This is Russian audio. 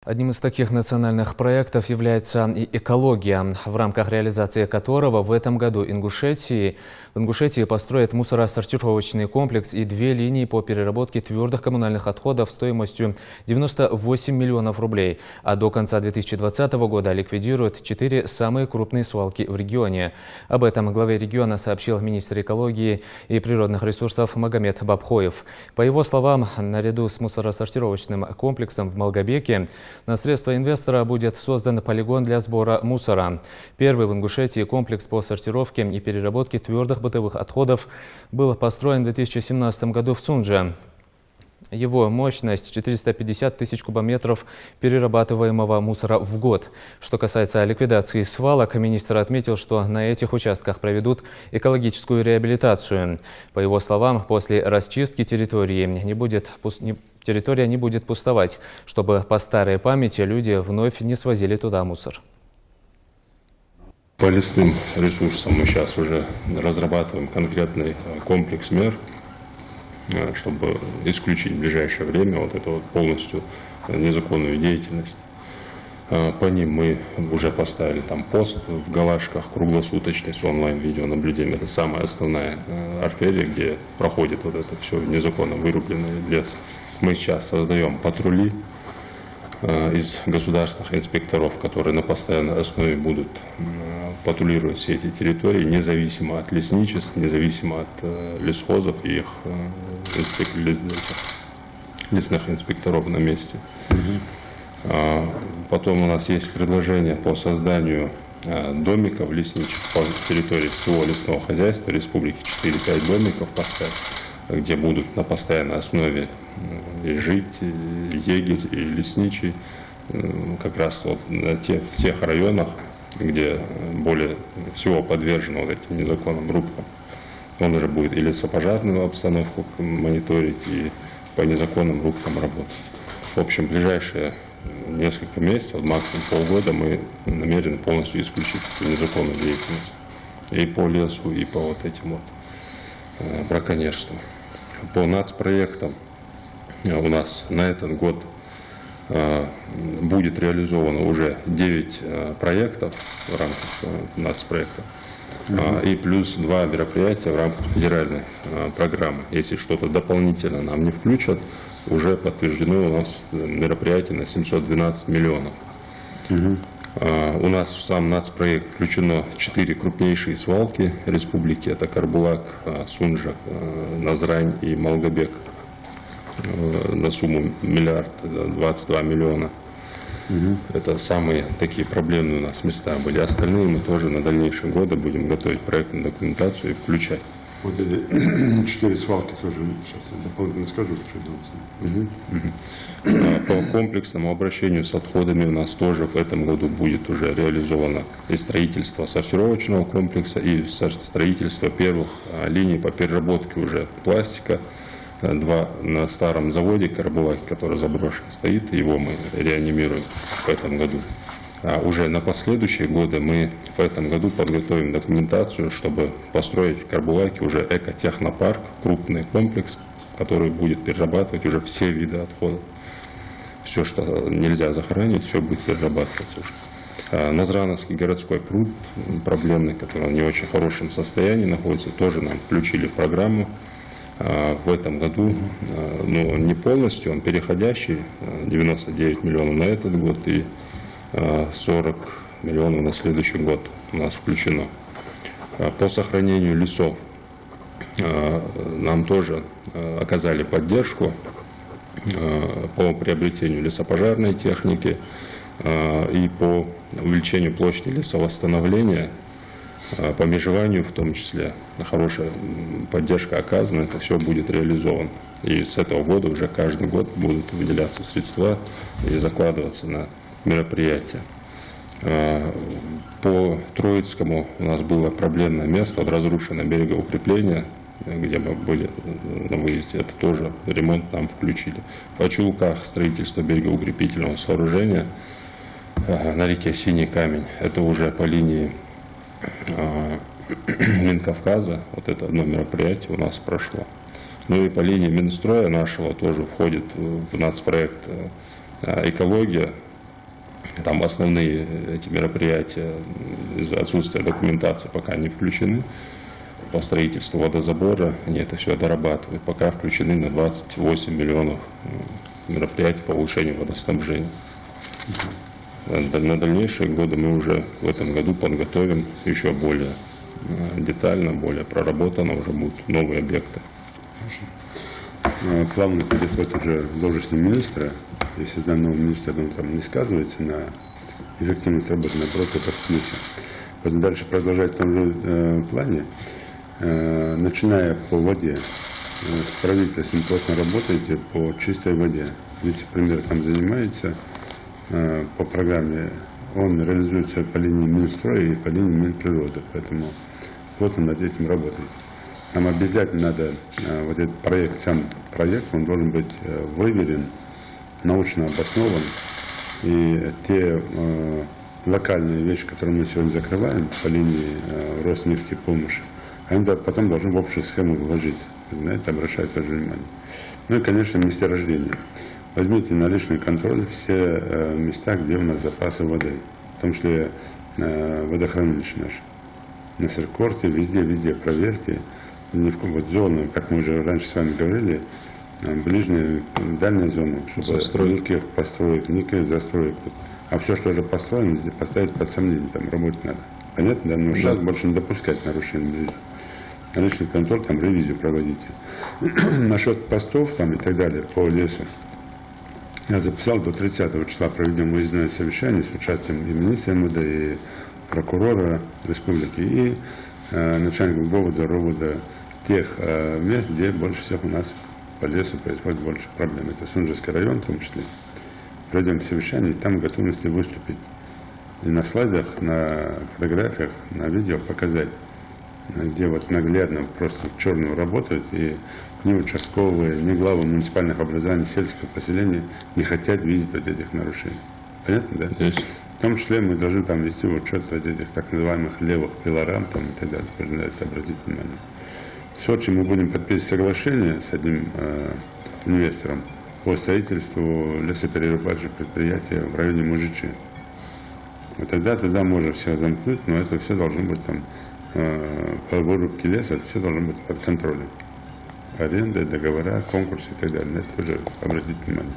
Одним из таких национальных проектов является и экология, в рамках реализации которого в этом году в Ингушетии построят мусоросортировочный комплекс и 2 линии по переработке твердых коммунальных отходов стоимостью 98 миллионов рублей, а до конца 2020 года ликвидируют 4 самые крупные свалки в регионе. Об этом главе региона сообщил министр экологии и природных ресурсов Магомед Бабхоев. По его словам, наряду с мусоросортировочным комплексом в Малгобеке на средства инвестора будет создан полигон для сбора мусора. Первый в Ингушетии комплекс по сортировке и переработке твердых бытовых отходов был построен в 2017 году в Сунже. Его мощность 450 тысяч кубометров перерабатываемого мусора в год. Что касается ликвидации свалок, министр отметил, что на этих участках проведут экологическую реабилитацию. По его словам, после расчистки территория не будет пустовать, чтобы по старой памяти люди вновь не свозили туда мусор. По лесным ресурсам мы сейчас уже разрабатываем конкретный комплекс мер, чтобы исключить в ближайшее время вот эту вот полностью незаконную деятельность. По ним мы уже поставили там пост в Галашках круглосуточный с онлайн-видеонаблюдением. Это самая основная артерия, где проходит вот это все незаконно вырубленный лес. Мы сейчас создаем патрули из государственных инспекторов, которые на постоянной основе будут патрулировать все эти территории, независимо от лесничеств, независимо от лесхозов и их лесных инспекторов на месте. Потом у нас есть предложение по созданию домиков лесничьих по территории всего лесного хозяйства республики, 4-5 домиков поставить, где будут на постоянной основе и жить, и егерь, и лесничий, как раз вот в тех районах, где более всего подвержены вот этим незаконным рубкам. Он уже будет и лесопожарную обстановку мониторить, и по незаконным рубкам работать. В общем, в ближайшие несколько месяцев, максимум полгода, мы намерены полностью исключить эту незаконную деятельность и по лесу, и по вот этим вот браконьерству. По нацпроектам у нас на этот год будет реализовано уже 9 проектов в рамках нацпроекта и плюс 2 мероприятия в рамках федеральной программы. Если что-то дополнительно нам не включат, уже подтверждено у нас мероприятие на 712 миллионов. У нас в сам нацпроект включено 4 крупнейшие свалки республики. Это Карбулак, Сунжа, Назрань и Малгобек на сумму 1 022 миллиона. Это самые такие проблемные у нас места были. Остальные мы тоже на дальнейшие годы будем готовить проектную документацию и включать. Вот эти 4 свалки тоже сейчас дополнительно скажу, что делается. По комплексному обращению с отходами у нас тоже в этом году будет уже реализовано и строительство сортировочного комплекса, и строительство первых линий по переработке уже пластика. 2 на старом заводе Карбулак, который заброшен стоит, его мы реанимируем в этом году. А уже на последующие годы мы в этом году подготовим документацию, чтобы построить в Карбулаке уже экотехнопарк, крупный комплекс, который будет перерабатывать уже все виды отходов. Все, что нельзя захоронить, все будет перерабатываться уже. Назрановский городской пруд проблемный, который в не очень хорошем состоянии находится, тоже нам включили в программу. В этом году, ну, не полностью, он переходящий, 99 миллионов на этот год и 40 миллионов на следующий год у нас включено. По сохранению лесов нам тоже оказали поддержку по приобретению лесопожарной техники и по увеличению площади лесовосстановления, по межеванию в том числе. Хорошая поддержка оказана, это все будет реализовано. И с этого года уже каждый год будут выделяться средства и закладываться на мероприятия. По Троицкому у нас было проблемное место, вот разрушено берегоукрепление, где мы были на выезде, это тоже ремонт нам включили. В Чулках строительство берегоукрепительного сооружения на реке Синий Камень, это уже по линии Минкавказа, вот это одно мероприятие у нас прошло. Ну и по линии Минстроя нашего тоже входит в нацпроект экология, Там основные эти мероприятия из-за отсутствия документации пока не включены. По строительству водозабора они это все дорабатывают. Пока включены на 28 миллионов мероприятий по улучшению водоснабжения. На дальнейшие годы мы уже в этом году подготовим еще более детально, более проработанно уже будут новые объекты. Плавно переход уже должности министра. Если данного министра там не сказывается на эффективность работы, наоборот, это плюсе. Поэтому дальше продолжать в том же плане, начиная по воде. С правительством плотно работаете по чистой воде. Вице-премьер там занимается по программе. Он реализуется по линии Минстроя и по линии Минприроды. Поэтому плотно над этим работает. Нам обязательно надо вот этот проект, сам проект, он должен быть выверен, научно обоснован. И те локальные вещи, которые мы сегодня закрываем по линии Роснефтепомощи, они потом должны в общую схему вложиться. На это обращать тоже внимание. Ну и, конечно, месторождение. Возьмите наличный контроль все места, где у нас запасы воды, в том числе водохранилище наше. На Серкорте, везде проверьте. Вот зоны, как мы уже раньше с вами говорили, ближние, дальние зоны, чтобы никаких построек, никаких застроек. А все, что уже построено, везде поставить под сомнение, там работать надо. Понятно, да? Но сейчас больше не допускать нарушений. Наличный контроль, там ревизию проводите. Насчет постов там и так далее по лесу. Я записал, до 30 числа проведем выездное совещание с участием и министра МВД, и прокурора республики, и начальника ГОВОДа, РОВОДа, тех мест, где больше всех у нас по лесу происходит больше проблем. Это Сунжский район в том числе. Проведем совещание, и там готовности выступить. И на слайдах, на фотографиях, на видео показать, где вот наглядно просто в черную работают, и ни участковые, ни главы муниципальных образований, сельских поселений не хотят видеть вот этих нарушений. Понятно, да? Есть. В том числе мы должны там вести учет вот этих так называемых левых пилорам там, и так далее. Тоже на это обратить внимание. В Сочи мы будем подписывать соглашение с одним инвестором по строительству лесоперерабатывающих предприятий в районе Мужичи. Вот тогда туда можно все замкнуть, но это все должно быть там по вырубке леса, это все должно быть под контролем. Аренда, договора, конкурсы и так далее. На это тоже обратить внимание.